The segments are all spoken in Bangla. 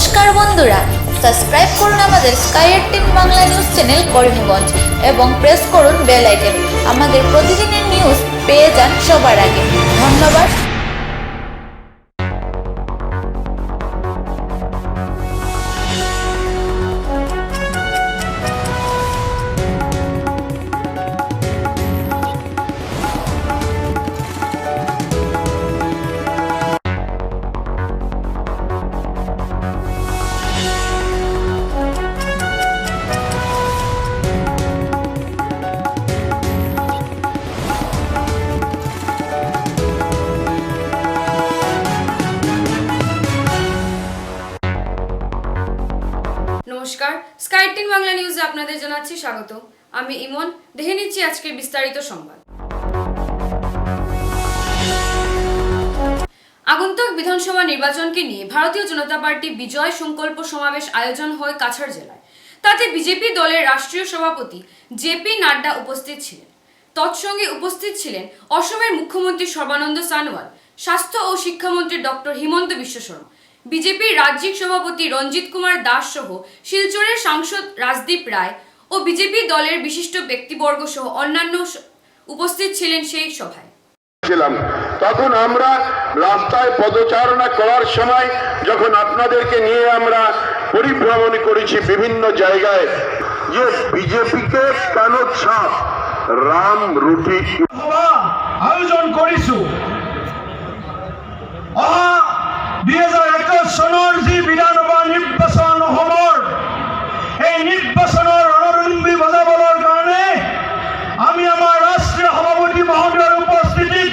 নমস্কার বন্ধুরা, সাবস্ক্রাইব করুন আমাদের sky 18 Bangla news channel Karimganj এবং প্রেস করুন বেল আইকন। আমাদের প্রতিদিনের নিউজ পেয়ে যান সবার আগে। ধন্যবাদ। নমস্কার, স্কাই 18 বাংলা নিউজে আপনাদের জানাচ্ছি স্বাগত। আমি ইমন। দেখে নিচ্ছি আজকের বিস্তারিত সংবাদ। আগন্তুক বিধানসভা নির্বাচনকে নিয়ে ভারতীয় জনতা পার্টি বিজয় সংকল্প সমাবেশ আয়োজন হয় কাছাড় জেলায়। তাতে বিজেপি দলের রাষ্ট্রীয় সভাপতি জেপি নাড্ডা উপস্থিত ছিলেন। তৎসঙ্গে উপস্থিত ছিলেন অসমের মুখ্যমন্ত্রী সর্বানন্দ সোনোয়াল, স্বাস্থ্য ও শিক্ষামন্ত্রী ডক্টর হিমন্ত বিশ্ব শর্মা, বিজেপির রাজ্যিক সভাপতি রঞ্জিত কুমার দাস সহ শিলচরের সাংসদ রাজদীপ রায় ও বিজেপি দলের বিশিষ্ট ব্যক্তিবর্গ সহ অন্যান্য উপস্থিত ছিলেন সেই সভায়। তখন আমরা রাস্তায় পদচারণা করার সময় যখন আপনাদেরকে নিয়ে আমরা পরিভ্রমণ করেছি বিভিন্ন জায়গায়, যে বিজেপিকে কেন ছাপ রাম রুটি আয়োজন কৰিছো। 2021 চনৰ যি বিধানসভা নিৰ্বাচন হ'ব, এই নিৰ্বাচনৰ ৰণদণ্ডি বজাবৰ কাৰণে আমি আমাৰ ৰাষ্ট্ৰীয় সভাপতি মহোদয়ৰ উপস্থিতিত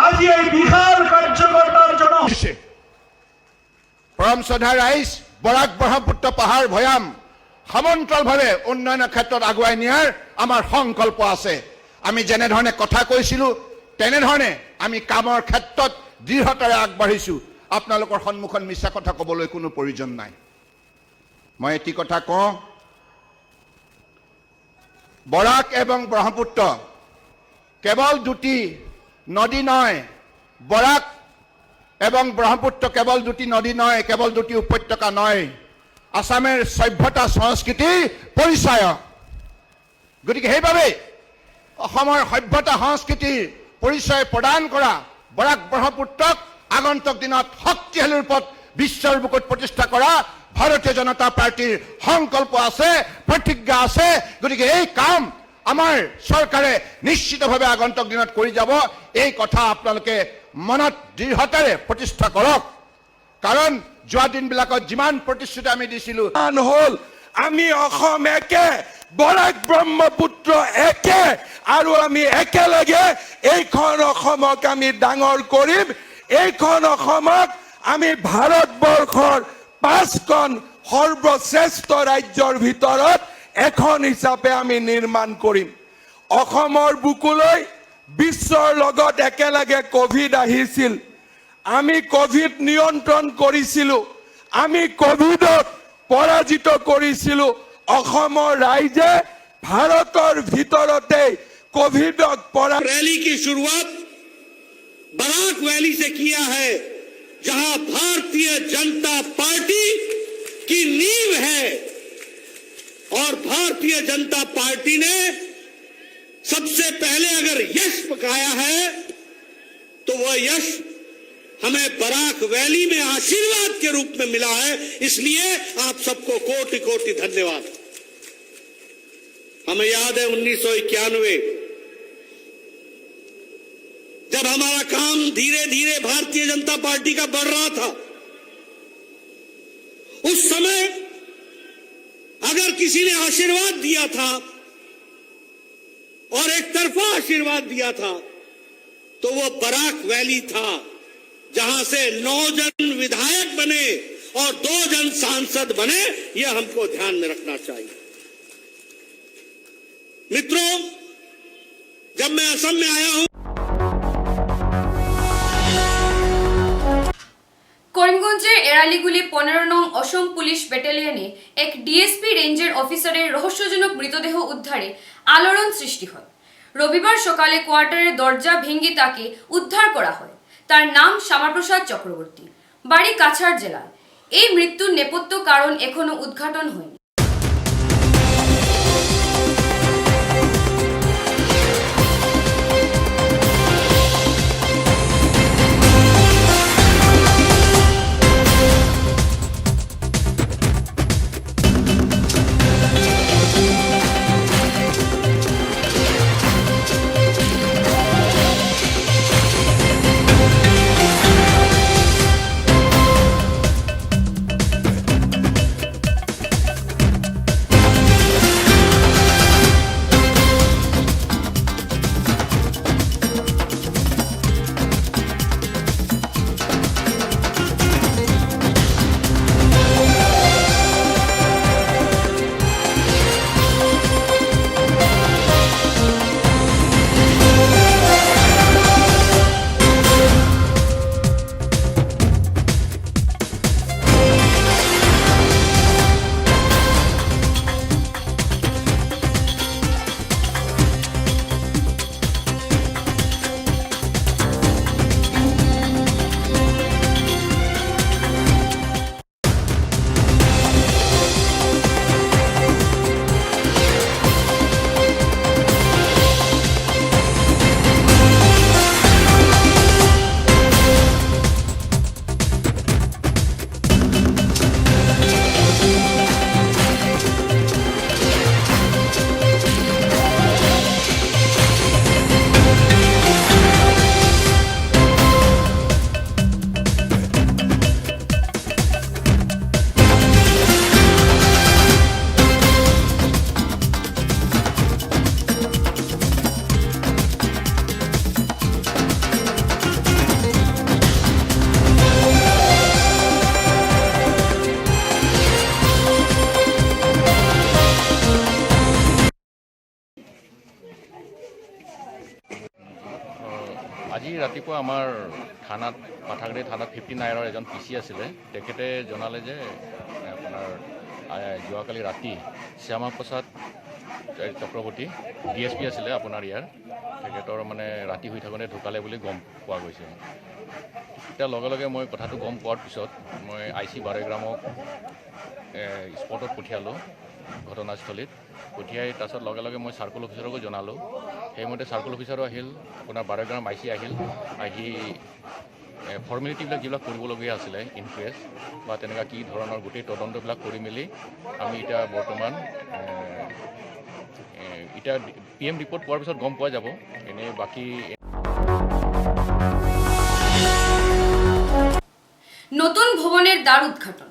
আজি এই বিশাল কাৰ্যকৰ্তাৰ পৰম শ্ৰদ্ধা ৰাইজ, বৰাক ব্ৰহ্মপুত্ৰ পাহাৰ ভৈয়াম সমান্তৰালভাৱে উন্নয়নৰ ক্ষেত্ৰত আগুৱাই নিয়াৰ আমাৰ সংকল্প আছে। আমি যেনেধৰণে কথা কৈছিলো তেনেধৰণে আমি কামৰ ক্ষেত্ৰত দৃঢ়তাৰে আগবাঢ়িছো। আপোনালোকৰ সন্মুখত মিছা কথা ক'বলৈ কোনো প্ৰয়োজন নাই। মই এটি কথা কওঁ, বৰাক এবং ব্ৰহ্মপুত্ৰ কেৱল দুটি নদী নহয়, বৰাক এবং ব্ৰহ্মপুত্ৰ কেৱল দুটি নদী নহয়, কেৱল দুটি উপত্যকা নহয়, আসামের সভ্যতা সংস্কৃতির পরিচয়। গতিকে সেইভাবে অসমৰ সভ্যতা সংস্কৃতিৰ পৰিচয় প্ৰদান কৰা বৰাক ব্ৰহ্মপুত্ৰক আগন্তুক দিনত শক্তিশালী ৰূপত বিশ্বৰ বুকুত প্ৰতিষ্ঠা কৰা ভাৰতীয় জনতা পাৰ্টিৰ সংকল্প আছে, প্ৰতিজ্ঞা আছে। গতিকে এই কাম আমাৰ চৰকাৰে নিশ্চিতভাৱে আগন্তুক দিনত কৰি যাব। এই কথা আপোনালোকে মনত দৃঢ়তাৰে প্ৰতিষ্ঠা কৰক, কাৰণ যোৱা দিনবিলাকত যিমান প্ৰতিশ্ৰুতি আমি দিছিলো হল আমি অসম একে, বৰাক ব্ৰহ্মপুত্ৰ একে, আৰু আমি একেলগে এইখন অসমক আমি ডাঙৰ কৰিম। এইখন অসমক আমি ভাৰতবৰ্ষৰ 5খন সৰ্বশ্ৰেষ্ঠ ৰাজ্যৰ ভিতৰত এখন হিচাপে আমি নিৰ্মাণ কৰিম। অসমৰ বুকুলৈ বিশ্বৰ লগত একেলগে কোভিড আহিছিল। আমি কোভিড নিয়ন্ত্ৰণ কৰিছিলো, আমি কোভিডক পৰাজিত কৰিছিলো। অসমৰ ৰাইজে ভাৰতৰ ভিতৰতে কোভিডক रैली की शुरुआत बराक वैली से किया है, जहां भारतीय जनता पार्टी की नींव है। और भारतीय जनता पार्टी ने सबसे पहले अगर यश पकाया है तो वह यश हमें बराक वैली में आशीर्वाद के रूप में मिला है। इसलिए आप सबको कोटि कोटि धन्यवाद। हमें याद है 1991 जब हमारा काम धीरे धीरे भारतीय जनता पार्टी का बढ़ रहा था। उस समय अगर किसी ने आशीर्वाद दिया था और एक तरफा आशीर्वाद दिया था तो वो बराक वैली था, जहां से 9 जन विधायक बने और 2 जन सांसद बने। यह हमको ध्यान में रखना चाहिए। मित्रों, जब मैं असम में आया हूं, করিমগঞ্জের এরালিগুলি 15 নং অসম পুলিশ ব্যাটালিয়নে এক ডিএসপি রেঞ্জের অফিসারের রহস্যজনক মৃতদেহ উদ্ধারে আলোড়ন সৃষ্টি হয়। রবিবার সকালে কোয়ার্টারের দরজা ভেঙে তাকে উদ্ধার করা হয়। তার নাম শ্যামাপ্রসাদ চক্রবর্তী, বাড়ি কাছাড় জেলায়। এই মৃত্যুর নেপথ্য কারণ এখনো উদ্ঘাটন হয়নি। আজি ৰাতিপুৱা আমাৰ থানাত পাঠাগাৰী থানাত 59ৰ এজন পিচি আছিলে। তেখেতে জনালে যে আপোনাৰ যোৱাকালি ৰাতি শ্যামা প্ৰসাদ চক্ৰৱৰ্তী DSP আছিলে আপোনাৰ ইয়াৰ, তেখেতৰ মানে ৰাতি হৈ থাকোঁতে ঢুকালে বুলি গম পোৱা গৈছে। এতিয়া লগে লগে মই কথাটো গম পোৱাৰ পিছত মই IC বাৰেগ্ৰামক স্পটত পঠিয়ালোঁ, ঘটনাস্থলীত পঠিয়াই তাৰপিছত লগে লগে মই চাৰ্কল অফিচাৰকো জনালোঁ। সেইমতে চাৰ্কল অফিচাৰো আহিল, আপোনাৰ বাৰেগ্ৰাম IC আহিল, আহি ফৰ্মেলিটিবিলাক যিবিলাক কৰিবলগীয়া আছিলে ইনকুৱেষ্ট বা তেনেকুৱা কি ধৰণৰ গোটেই তদন্তবিলাক কৰি মেলি আমি এতিয়া বৰ্তমান এতিয়া PM ৰিপৰ্ট পোৱাৰ পিছত গম পোৱা যাব। এনেই বাকী নতুন ভবনের দ্বার উদ্ঘাটন।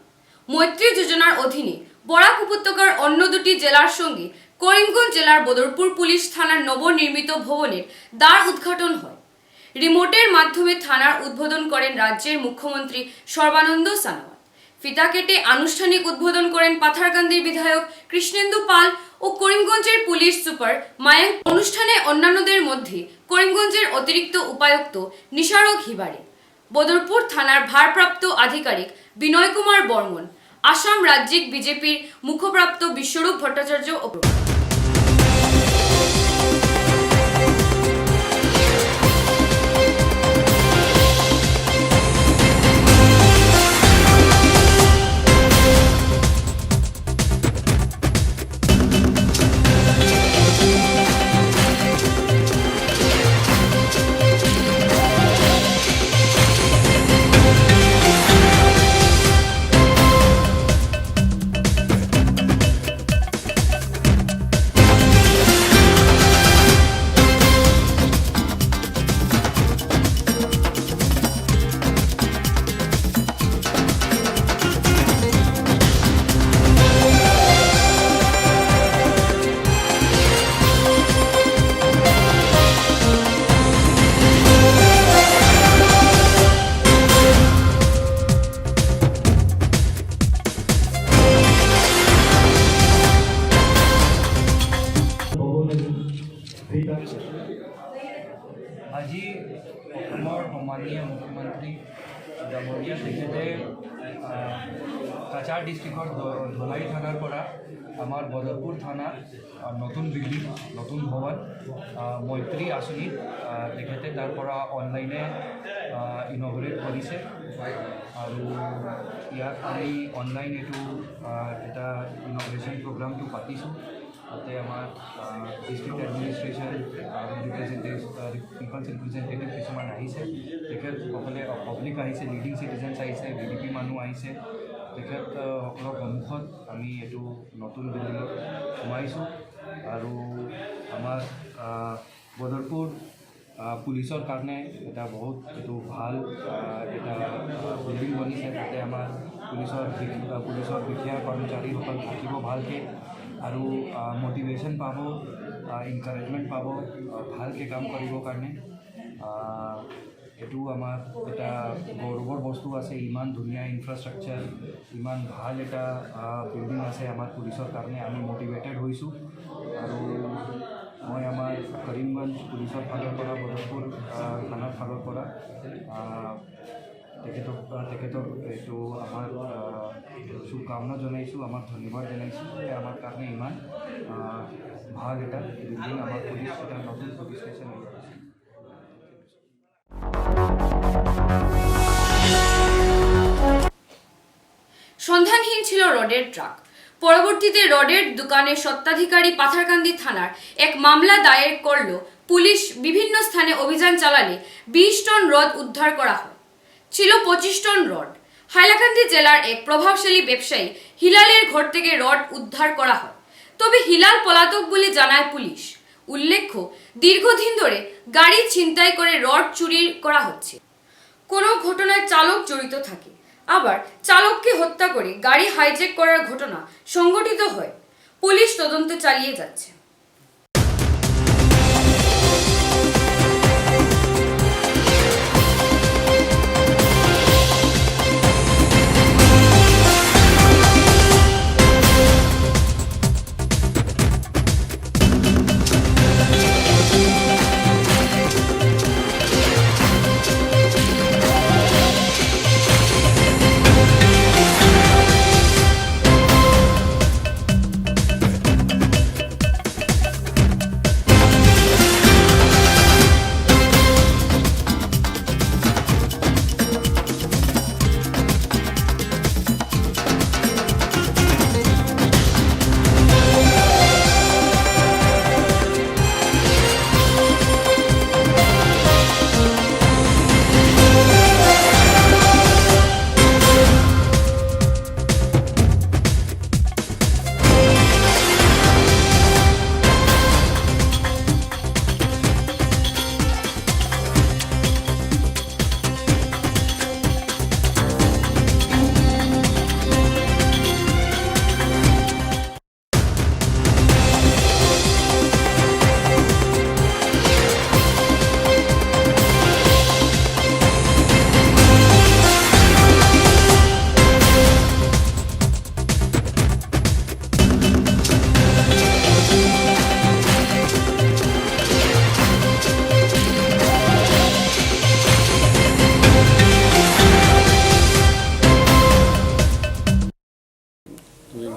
মৈত্রী যোজনার অধীনে বরাক উপত্যকার অন্য দুটি জেলার সঙ্গে করিমগঞ্জ জেলার বদরপুর পুলিশ থানার নবনির্মিত ভবনের দ্বার উদ্ঘাটন হয়। রিমোটের মাধ্যমে থানার উদ্বোধন করেন রাজ্যের মুখ্যমন্ত্রী সর্বানন্দ সোনোয়াল। ফিতা কেটে আনুষ্ঠানিক উদ্বোধন করেন পাথারকান্দির বিধায়ক কৃষ্ণেন্দু পাল ও করিমগঞ্জের পুলিশ সুপার মায়াঙ্ক। অনুষ্ঠানে অন্যান্যদের মধ্যে করিমগঞ্জের অতিরিক্ত উপায়ুক্ত নিশারক হিবারে, বদরপুর থানার ভারপ্রাপ্ত আধিকারিক বিনয় কুমার বর্মন, আসাম রাজ্যিক বিজেপির মুখপ্রাপ্ত বিশ্বরূপ ভট্টাচার্য ও আজি অসমৰ সন্মানীয় মুখ্যমন্ত্ৰী ডাঙৰীয়া তেখেতে কাছাৰ ডিষ্ট্ৰিক্টৰ ধলাই থানাৰ পৰা আমাৰ বদৰপুৰ থানা নতুন বিল্ডিং, নতুন ভৱন মৈত্ৰী আঁচনিত তেখেতে তাৰ পৰা অনলাইনে ইনগ্ৰেট কৰিছে। আৰু ইয়াত আমি অনলাইন এইটো এটা ইনগ্ৰেশ্যন প্ৰগ্ৰামটো পাতিছোঁ। তাতে আমাৰ ডিষ্ট্ৰিক্ট এডমিনিষ্ট্ৰেশ্যন পিপলছ ৰিপ্ৰেজেণ্টেটিভ কিছুমান আহিছে, তেখেতসকলে পাব্লিক আহিছে, লিডিং চিটিজেন্স আহিছে, BDP মানুহ আহিছে। তেখেতসকলৰ সন্মুখত আমি এইটো নতুন বিল্ডিঙত সোমাইছোঁ আৰু আমাৰ বদৰপুৰ পুলিচৰ কাৰণে এটা বহুত এইটো ভাল এটা বিল্ডিং বনিছে। তাতে আমাৰ পুলিচৰ বিষয়া কৰ্মচাৰীসকল থাকিব ভালকৈ আৰু মটিভেশ্যন পাব, এনকাৰেজমেণ্ট পাব ভালকৈ কাম কৰিবৰ কাৰণে। এইটো আমাৰ এটা গৌৰৱৰ বস্তু আছে। ইমান ধুনীয়া ইনফ্ৰাষ্ট্ৰাকচাৰ, ইমান ভাল এটা বিল্ডিং আছে আমাৰ পুলিচৰ কাৰণে। আমি মটিভেটেড হৈছোঁ আৰু মই আমাৰ কৰিমগঞ্জ পুলিচৰ ফালৰ পৰা, বদৰপুৰ থানাৰ ফালৰ পৰা তেখেতক এইটো আমাৰ শুভকামনা জনাইছোঁ, আমাক ধন্যবাদ জনাইছোঁ যে আমাৰ কাৰণে ইমান ভাল এটা বিল্ডিং, আমাৰ পুলিচ এটা নতুন পুলিচ ষ্টেচন হৈ আছে। সন্ধানহীন ছিল রডের ট্রাক। পরবর্তীতে রডের দোকানের স্বত্বাধিকারী পাথারকান্দি থানার এক মামলা দায়ের করল পুলিশ। বিভিন্ন স্থানে অভিযান চালালে 20 টন রড উদ্ধার করা হয়। ছিল 25 টন রড। হাইলাকান্দি জেলার এক প্রভাবশালী ব্যবসায়ী হিলালের ঘর থেকে রড উদ্ধার করা হয়। তবে হিলাল পলাতক বলে জানায় পুলিশ। উল্লেখ্য, দীর্ঘদিন ধরে গাড়ি ছিনতাই করে রড চুরি করা হচ্ছে। কোনো ঘটনায় চালক জড়িত থাকে, আবার চালককে হত্যা করে গাড়ি হাইজ্যাক করার ঘটনা সংঘটিত হয়। পুলিশ তদন্ত চালিয়ে যাচ্ছে।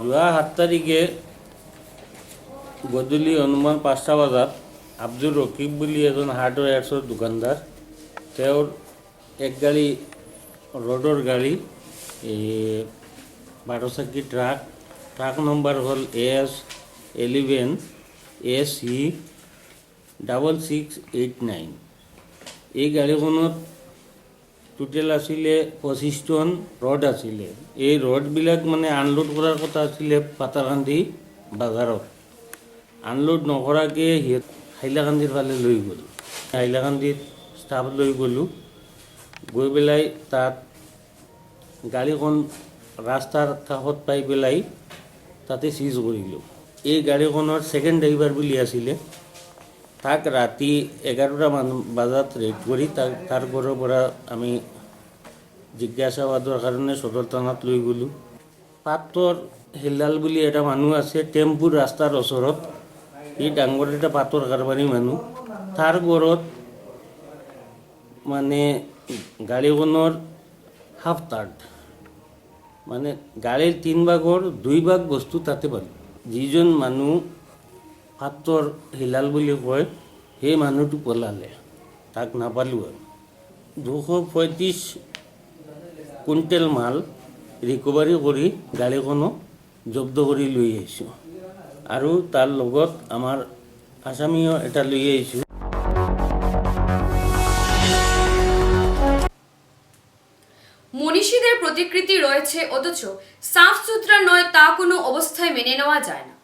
যোৱা 7 তাৰিখে গধূলি অনুমান 5টা বজাত আব্দুল ৰকিব বুলি এজন হাৰ্ডৱেয়াৰ্ছৰ দোকানদাৰ, তেওঁৰ এক গাড়ী ৰডৰ গাড়ী, 12 চকী ট্ৰাক নম্বৰ হ'ল AS11 SE 6689। এই গাড়ীখনত টোটেল আছিলে 25 টন ৰড আছিলে। এই ৰডবিলাক মানে আনলোড কৰাৰ কথা আছিলে পাথাৰকান্দি বাজাৰত। আনলোড নকৰাকৈ হাইলাকান্দিৰ ফালে লৈ গ'ল। হাইলাকান্দিত ষ্টাফ লৈ গ'লোঁ, গৈ পেলাই তাত গাড়ীখন ৰাস্তাৰ কাষত পাই পেলাই তাতে চিজ কৰিলোঁ। এই গাড়ীখনৰ ছেকেণ্ড ড্ৰাইভাৰ বুলি আছিলে। তাক ৰাতি 11টা বজাত ৰেড কৰি তাৰ ঘৰৰ পৰা আমি জিজ্ঞাসাবাদৰ কাৰণে সদৰ থানাত লৈ গ'লোঁ। পাতৰ হিলাল বুলি এটা মানুহ আছে টেম্পুৰ ৰাস্তাৰ ওচৰত, ই ডাঙৰ এটা পাতৰ কাৰবাৰী মানুহ। তাৰ ঘৰত মানে গাড়ীখনৰ হাফ টাৰ্ড, মানে গাড়ীৰ 3 ভাগৰ 2 ভাগ বস্তু তাতে পালোঁ। যিজন মানুহ পাতৰ হিলাল বুলি কয় সেই মানুহটো পলালে, তাক নাপালোঁ আৰু। 235 কুইণ্টেল মাল ৰিকভাৰী কৰি গাড়ীখনো জব্দ কৰি লৈ আহিছোঁ আৰু তাৰ লগত আমাৰ আসামীও এটা লৈ আহিছোঁ। মনীষীদের প্রতিকৃতি রয়েছে অথচ সাফ সুতরা নয় তা কোনো অবস্থায় মেনে নেওয়া যায় না।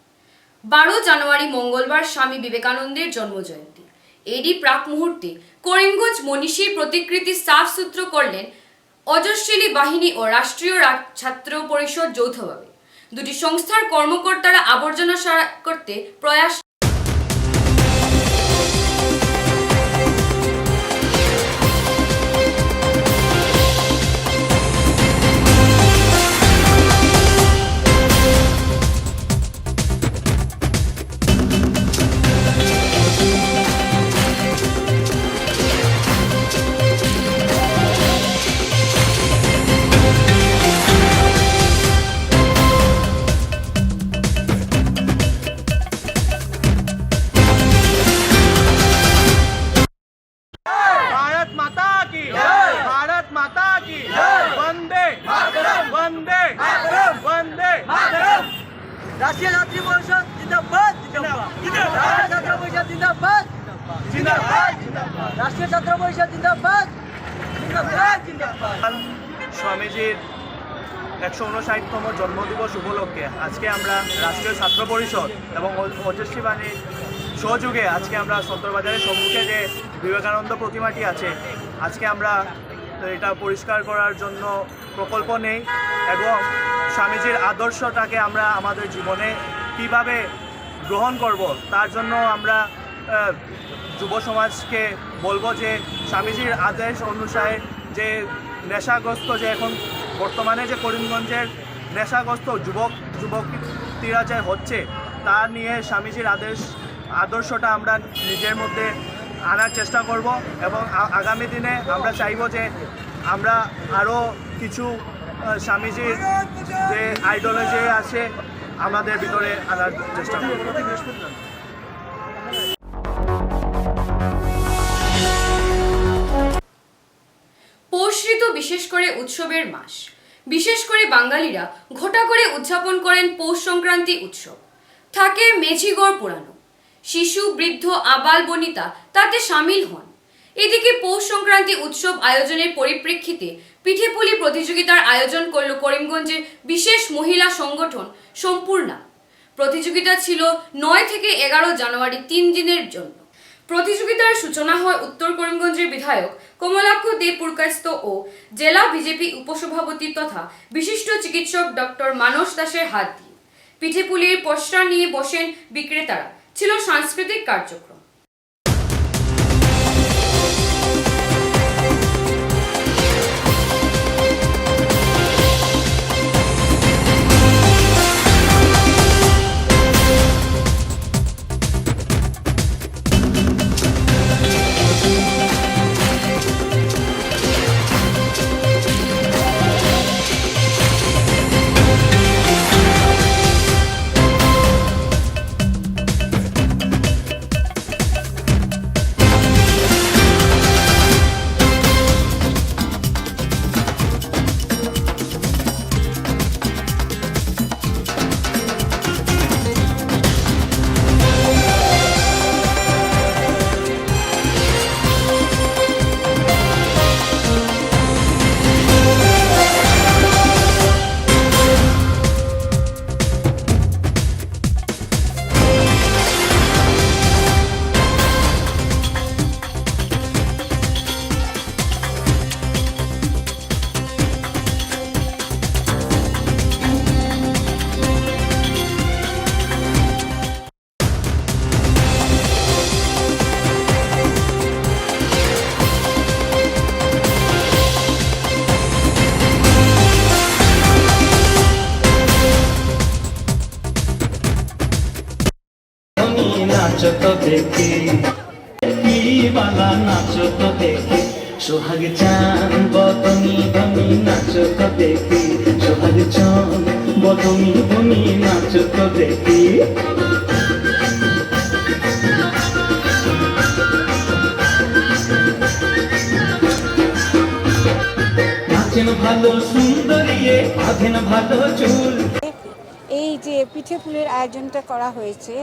12 জানুয়ারি মঙ্গলবার স্বামী বিবেকানন্দের জন্মজয়ন্তী। এরই প্রাক মুহূর্তে করিমগঞ্জ মনীষীর প্রতিকৃতি সাফ সুত্র করলেন অজস্বিনী বাহিনী ও রাষ্ট্রীয় ছাত্র পরিষদ যৌথভাবে। দুটি সংস্থার কর্মকর্তারা আবর্জনা সরা করতে প্রয়াস রাষ্ট্রীয় ছাত্র পরিষদ জিন্দাবাদ রাষ্ট্রীয় ছাত্র পরিষদ জিন্দাবাদ রাষ্ট্রীয় ছাত্র পরিষদ জিন্দাবাদ। স্বামীজির 159তম জন্মদিবস উপলক্ষে আজকে আমরা রাষ্ট্রীয় ছাত্র পরিষদ এবং ওজস্বী বাহিনীর সহযোগে আজকে আমরা সত্তরবাজারের সম্মুখে যে বিবেকানন্দ প্রতিমাটি আছে আজকে আমরা এটা পরিষ্কার করার জন্য প্রকল্প নেই এবং স্বামীজির আদর্শটাকে আমরা আমাদের জীবনে কিভাবে গ্রহণ করব তার জন্য আমরা যুব সমাজকে বলবো যে স্বামীজির আদেশ অনুসারে যে নেশাগ্রস্ত যে এখন বর্তমানে যে করিমগঞ্জের নেশাগ্রস্ত যুবতীরা যে হচ্ছে তা নিয়ে স্বামীজির আদর্শটা আমরা নিজের মধ্যে আনার চেষ্টা করব এবং আগামী দিনে আমরা চাইব যে আমরা আরও কিছু স্বামীজির যে আইডিওলজি আছে আমাদের ভিতরে আনার চেষ্টা করব। পৌষ ঋতু বিশেষ করে উৎসবের মাস। বিশেষ করে বাঙালিরা ঘটা করে উদযাপন করেন পৌষ সংক্রান্তি উৎসব। থাকে মেঝিগড় পোড়ানো, শিশু বৃদ্ধ আবাল বনিতা তাতে সামিল হন। এদিকে পৌষ সংক্রান্তি উৎসব আয়োজনের পরিপ্রেক্ষিতে পিঠেপুলি প্রতিযোগিতার আয়োজন করল করিমগঞ্জের বিশেষ মহিলা সংগঠন সম্পূর্ণা। প্রতিযোগিতা ছিল 9 থেকে 11 জানুয়ারি 3 দিনের জন্য। প্রতিযোগিতার সূচনা হয় উত্তর করিমগঞ্জের বিধায়ক কমলাক্ষ দে পুরকায়স্থ ও জেলা বিজেপি উপসভাপতি তথা বিশিষ্ট চিকিৎসক ডক্টর মানস দাসের হাত দিয়ে। পিঠেপুলির পোস্টার নিয়ে বসেন বিক্রেতারা। ছিল সাংস্কৃতিক কার্যক্রম। নাচত দেখি কি বালা নাচত দেখি সোহাগ চান বদনি বনি নাচত দেখি সোহাগ চান বদনি বনি নাচত দেখি নাচেন ভালো সুন্দরিয়ে বাঁধেন ভালো চুল। এই যে পিঠে পুলির আয়োজনটা করা হয়েছে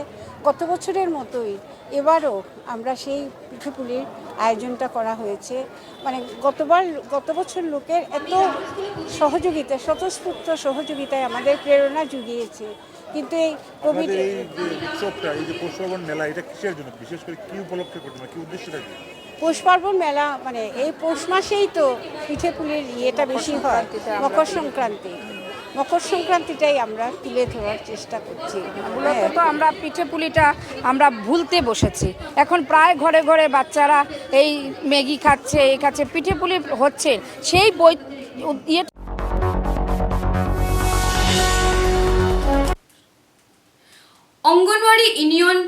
গত বছরের মতোই এবারও আমরা সেই পিঠে পুলির আয়োজনটা করা হয়েছে। মানে গত বছর লোকের এত সহযোগিতা, স্বতঃস্ফূর্ত সহযোগিতায় আমাদের প্রেরণা জুগিয়েছে। কিন্তু এই কোভিড উৎসবটা, এই যে পৌষ পার্বণ মেলা, এটা কিসের জন্য, বিশেষ করে কি উপলক্ষে করতে, কি উদ্দেশ্যটা কি? পৌষ পার্বণ মেলা মানে এই পৌষ মাসেই তো পিঠে পুলির ইয়েটা বেশি হয়, মকর সংক্রান্তিটাই আমরা তুলে ধরার চেষ্টা করছি। মূলত তো আমরা পিঠে পুলিটা আমরা ভুলতে বসেছি। এখন প্রায় ঘরে ঘরে বাচ্চারা এই ম্যাগি খাচ্ছে, এই খাচ্ছে, পিঠে পুলি হচ্ছে সেই ইয়ে। অঙ্গনওয়াড়ি ইউনিয়ন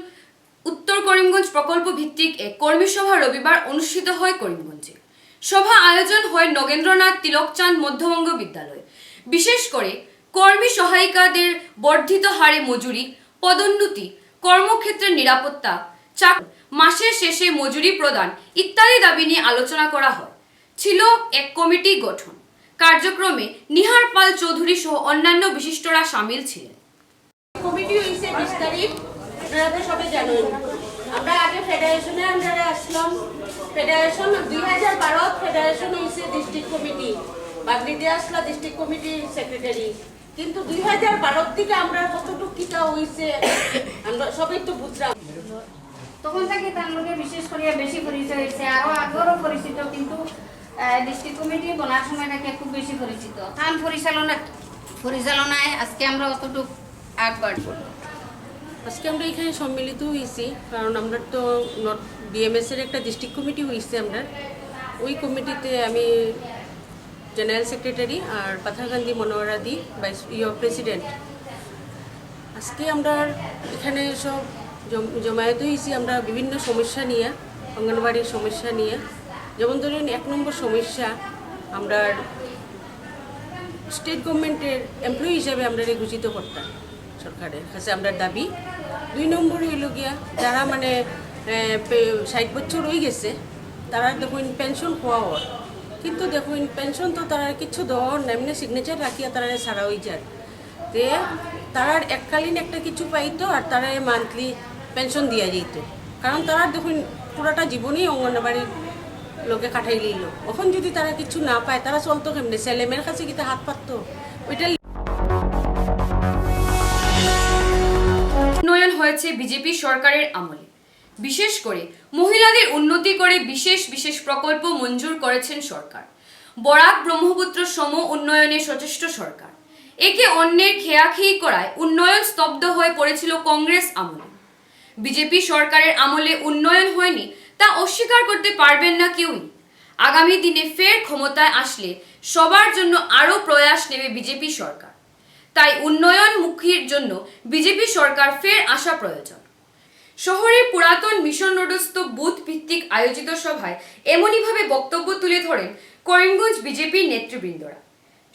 উত্তর করিমগঞ্জ প্রকল্প ভিত্তিক এক কর্মী সভা রবিবার অনুষ্ঠিত হয় করিমগঞ্জে। সভা আয়োজন হয় নগেন্দ্রনাথ তিলকচাঁদ মধ্যবঙ্গ বিদ্যালয়ে। বিশেষ করে কর্মী সহায়িকাদের বর্ধিত হারে মজুরি, পদোন্নতি, কর্মক্ষেত্রের নিরাপত্তা, মাসের শেষে মজুরি প্রদান ইত্যাদি দাবি নিয়ে আলোচনা করা হয়। ছিল এক কমিটি গঠন। কার্যক্রমে নিহার পাল চৌধুরী সহ অন্যান্য বিশিষ্টরা সামিল ছিলেন। কমিটি হয়েছে 20 তারিখ, আপনারা তো সবাই জানেন। আমরা আগে ফেডারেশনের আন্ডারে আসলাম। ফেডারেশন 2012 ফেডারেশন হয়েছে ডিস্ট্রিক্ট কমিটি, বাগড়িতে আসলা ডিস্ট্রিক্ট কমিটির সেক্রেটারি। কিন্তু 2012 থেকে আমরা কতটুকু কিটা হয়েছে আমরা সবাই তো বুঝলাম। তখন থেকে তার লোকে বিশেষ করে বেশি পরিচয় হয়েছে, আরও আগেও পরিচিত, কিন্তু ডিস্ট্রিক্ট কমিটি বলার সময় তাকে খুব বেশি পরিচিত। তার পরিচালনায় আজকে আমরা অতটুকু আগবাড়ব। আজকে আমরা এখানে সম্মিলিত হয়েছি কারণ আমরা তো বিএমএস এর একটা ডিস্ট্রিক্ট কমিটি হয়েছে। আমরা ওই কমিটিতে আমি জেনারেল সেক্রেটারি আর পাথারকান্দি মনোয়ারাদি ভাইস প্রেসিডেন্ট। আজকে আমরা এখানে সব জমায়েত হয়েছি আমরা বিভিন্ন সমস্যা নিয়ে, অঙ্গনবাড়ির সমস্যা নিয়ে। যেমন ধরুন 1 নম্বর সমস্যা, আমরা স্টেট গভর্নমেন্টের এমপ্লয়ি হিসাবে আমরা ঘোষিত করতাম, সরকারের কাছে আমরা দাবি। 2 নম্বর হইল গিয়া যারা মানে 60 বছর হয়ে গেছে তারা দেখুন পেনশন পাওয়া হয়, কিন্তু দেখুন পেনশন তো তারা কিছু দেওয়ার না, এমনি সিগনেচার রাখিয়া তারা সারা হয়ে যায়। তে তারার এককালীন একটা কিছু পাইতো আর তারা মান্থলি পেনশন দিয়া যেত। কারণ তারা দেখুন পুরাটা জীবনেই অঙ্গনবাড়ির লোকে কাটাই লইল। এখন যদি তারা কিছু না পায় তারা চলতো কেমনে? ছেলেমেয়ের কাছে কিন্তু হাত পাততো। ওইটা উন্নয়ন হয়েছে বিজেপি সরকারের আমলে। বিশেষ করে মহিলাদের উন্নতি করে বিশেষ বিশেষ প্রকল্প মঞ্জুর করেছেন সরকার। বরাক ব্রহ্মপুত্র সম উন্নয়নে সচেষ্ট সরকার। একে অন্যের খেয়াখেয়ি করায় উন্নয়ন স্তব্ধ হয়ে পড়েছিল কংগ্রেস আমলে। বিজেপি সরকারের আমলে উন্নয়ন হয়নি তা অস্বীকার করতে পারবেন না কেউই। আগামী দিনে ফের ক্ষমতায় আসলে সবার জন্য আরও প্রয়াস নেবে বিজেপি সরকার। তাই উন্নয়নমুখীর জন্য বিজেপি সরকার ফের আসা প্রয়োজন। শহরের পুরাতন মিশন রোডস্থ বুথ ভিত্তিক আয়োজিত সভায় এমনইভাবে বক্তব্য তুলে ধরেন করিমগঞ্জ বিজেপির নেতৃবৃন্দরা।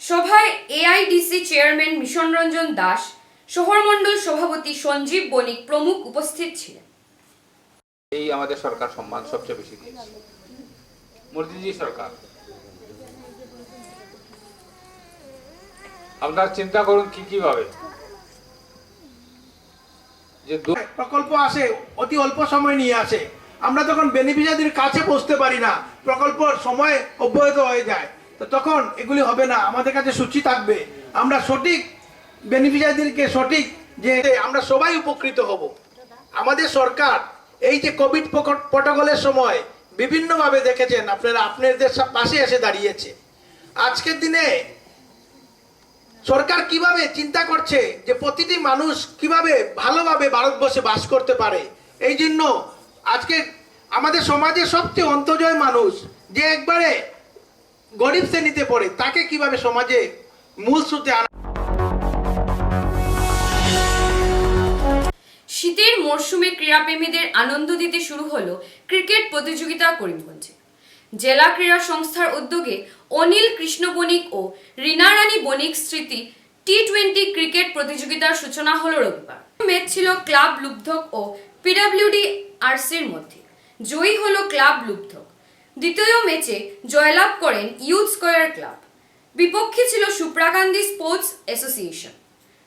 সভায় এআইডিসি চেয়ারম্যান মিশন রঞ্জন দাস, শহরমণ্ডল সভাপতি সঞ্জীব বণিক প্রমুখ উপস্থিত ছিলেন। এই আমাদের সরকার সম্মান সবচেয়ে বেশি দিয়েছে, মোদিজি সরকার। আপনারা চিন্তা করুন কিভাবে যে প্রকল্প আসে অতি অল্প সময় নিয়ে আসে, আমরা তখন বেনিফিশিয়ারির কাছে পৌঁছতে পারি না, প্রকল্পের সময় অব্যাহত হয়ে যায়। তো তখন এগুলি হবে না, আমাদের কাছে সূচি থাকবে, আমরা সঠিক বেনিফিশিয়ারিদেরকে সঠিক যে আমরা সবাই উপকৃত হব। আমাদের সরকার এই যে কোভিড প্রটোকলের সময় বিভিন্নভাবে দেখেছেন আপনারা, আপনাদের পাশে এসে দাঁড়িয়েছে। আজকের দিনে সরকার কিভাবে চিন্তা করছে যে প্রতিটি মানুষ কিভাবে ভালোভাবে ভারতবর্ষে বাস করতে পারে। এই জন্য আজকে আমাদের সমাজের সবচেয়ে অন্তর্জয় মানুষ যে একবারে গরিব শ্রেণীতে পড়ে, তাকে কিভাবে সমাজে মূল স্রোতে আনা। শীতের মরশুমে ক্রীড়াপ্রেমীদের আনন্দ দিতে শুরু হলো ক্রিকেট প্রতিযোগিতা করিমগঞ্জে। জেলা ক্রীড়া সংস্থার উদ্যোগে অনিল কৃষ্ণ বণিক ও রিনা রানী বণিক স্মৃতি টি20 ক্রিকেট প্রতিযোগিতার সূচনা হলো রবিবার। ম্যাচ ছিল ক্লাব লুব্ধক ও পিডব্লিউডিআরসির মধ্যে। জয়ী হলো ক্লাব লুব্ধক। দ্বিতীয় ম্যাচে জয়লাভ করেন ইউথ স্কয়ার ক্লাব। বিপক্ষে ছিল সুপ্রাকান্দি স্পোর্টস অ্যাসোসিয়েশন।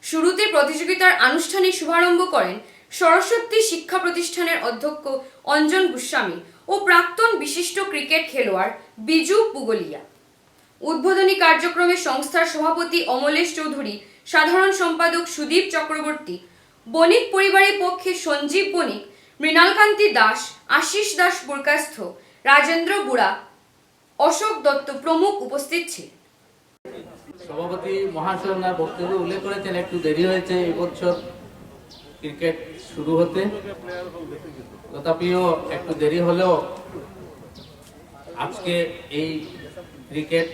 শুরুতে প্রতিযোগিতার আনুষ্ঠানিক শুভারম্ভ করেন সরস্বতী শিক্ষা প্রতিষ্ঠানের অধ্যক্ষ অঞ্জন গোস্বামী ও প্রাক্তন বিশিষ্ট ক্রিকেট খেলোয়াড় বিজু পুগলিয়া। উদ্বোধনী কার্যক্রমে সংস্থার সভাপতি অমলেশ চৌধুরী, সাধারণ সম্পাদক সুদীপ চক্রবর্তী, বণিক পরিবারের পক্ষে সঞ্জীব বণিক, মৃণালকান্তি দাস, আশিস দাস বরখাস্ত, রাজেন্দ্র বুড়া, অশোক দত্ত প্রমুখ উপস্থিত ছিলেন। সভাপতি মহাশয় ওনার বক্তব্যে উল্লেখ করেছেন একটু দেরি হয়েছে এই বছর ক্রিকেট শুরু হতে, তথাপিও একটু দেরি হলেও আজকে এই ক্রিকেট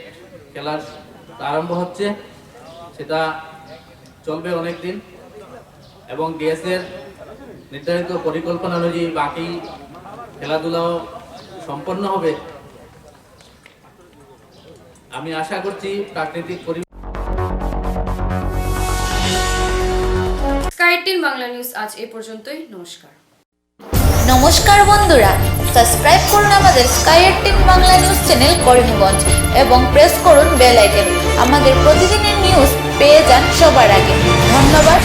খেলার আরম্ভ হচ্ছে, সেটা চলবে অনেক দিন এবং ডিএসের নির্ধারিত পরিকল্পনা অনুযায়ী বাকি খেলাধুলাও সম্পন্ন হবে। আমি আশা করছি প্রাকৃতিক স্কাই 18 বাংলা নিউজ আজ এই পর্যন্তই। নমস্কার। নমস্কার বন্ধুরা, সাবস্ক্রাইব করুন আমাদের sky 18 Bangla news channel Karimganj এবং প্রেস করুন বেল আইকন। আমাদের প্রতিদিনের নিউজ পেয়ে যান সবার আগে। ধন্যবাদ।